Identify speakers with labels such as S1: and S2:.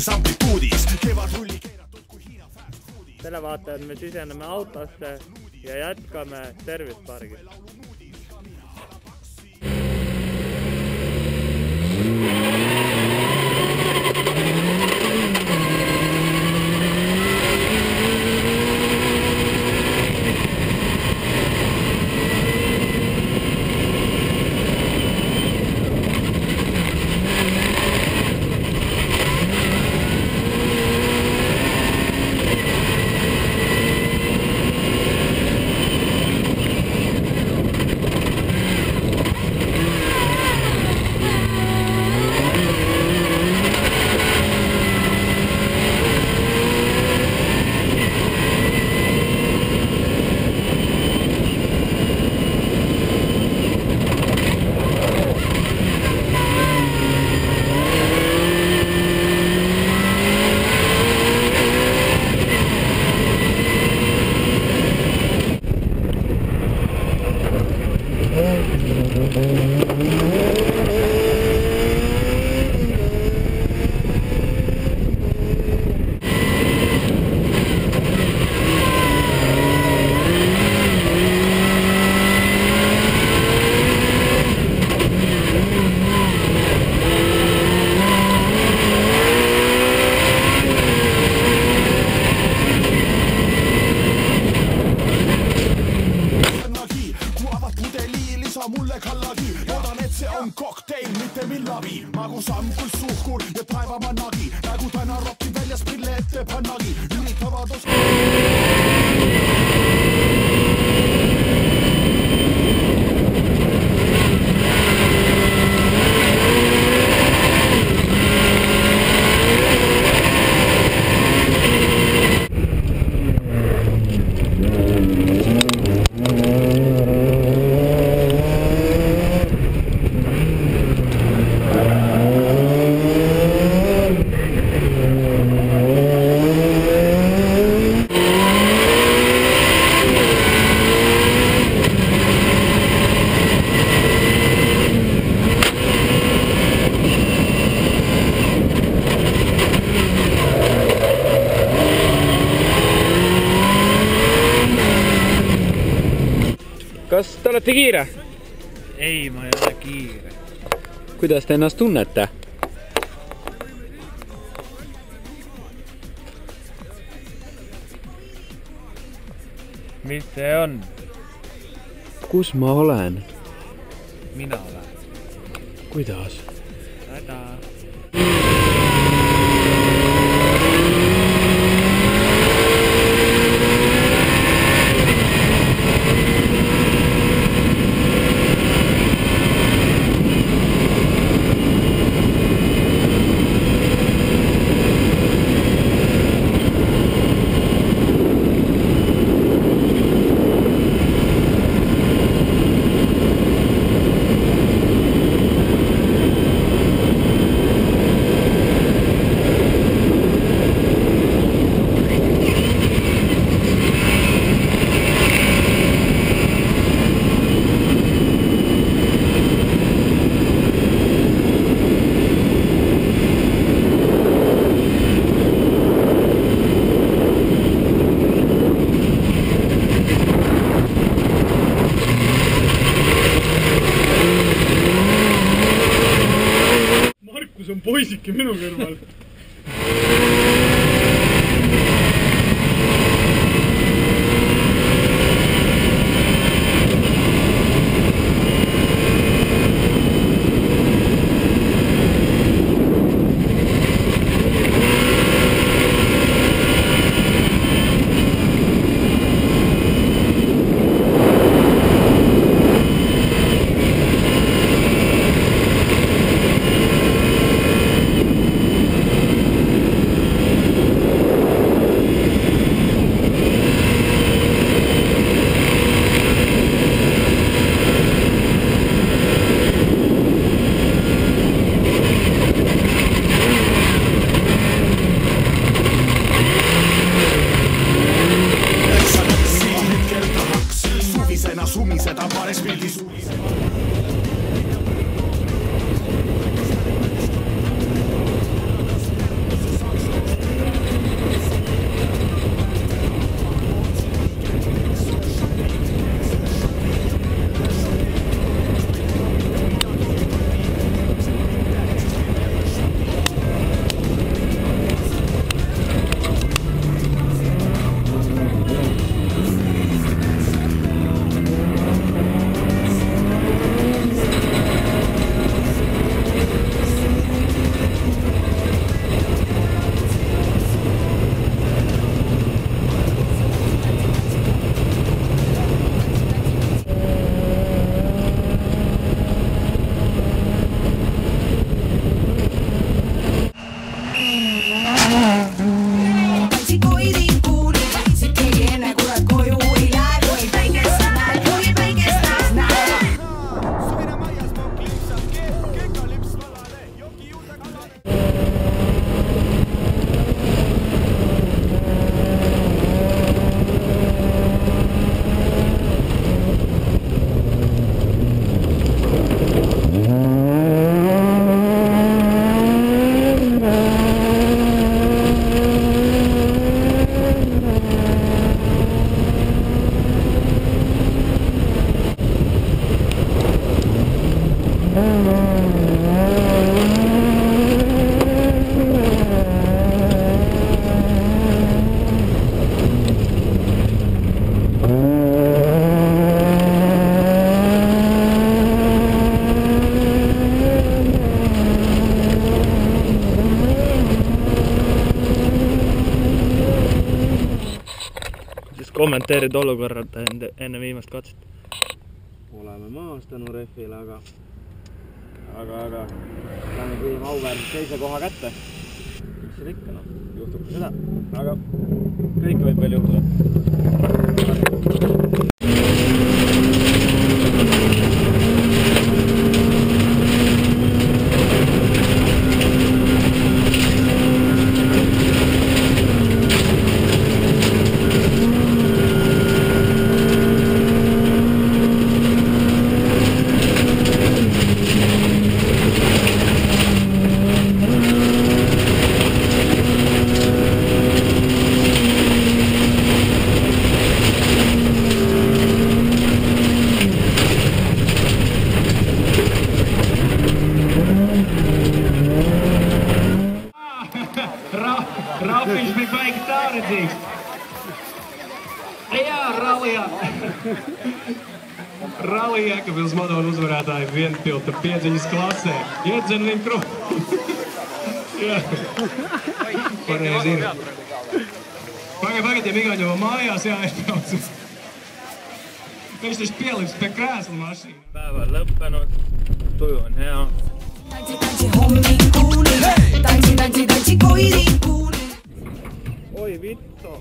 S1: sellises amplituudis. Kevadrulli keeratud kui Hiina fast foodis.
S2: Selle vaatajad me siseneme autosse ja jätkame Service Pargis.
S1: Mulle kallagi, loodan, et see on kokteil, mitte millavi. Magu samm kui suhkur ja taevamaa nagi, nagu täna rokki väljas prille ette pannagi. Üritavad
S2: Kas te olete kiire?
S3: Ei, ma ei ole kiire.
S2: Kuidas te ennast tunnete?
S3: Mis see on?
S2: Kus ma olen?
S3: Mina olen.
S2: Kuidas?
S3: Häda. On poisike minu kõrval.
S2: Siis kommenteerid olukorrad enne viimast katset.
S4: Oleme maas tänu refile, aga lähme püüame auväärselt teise koha kätte. Mis seal ikka, noh, juhtub ka seda, aga kõike võib veel juhtuda.
S5: Raffiņš bija baigi tāredzīgs. Jā, Rallija Jēkabils Madona uzvarētāji vienpilta piedziņas klasē. Iedzen viņu krupu. Jā. Pareizi ir. Pagaidiem Igaņova mājās jāizbrauc. Viņš taču pielips pie krēsla mašīna.
S2: Päeva on lõppenud, tuju on hea. Oi vittu!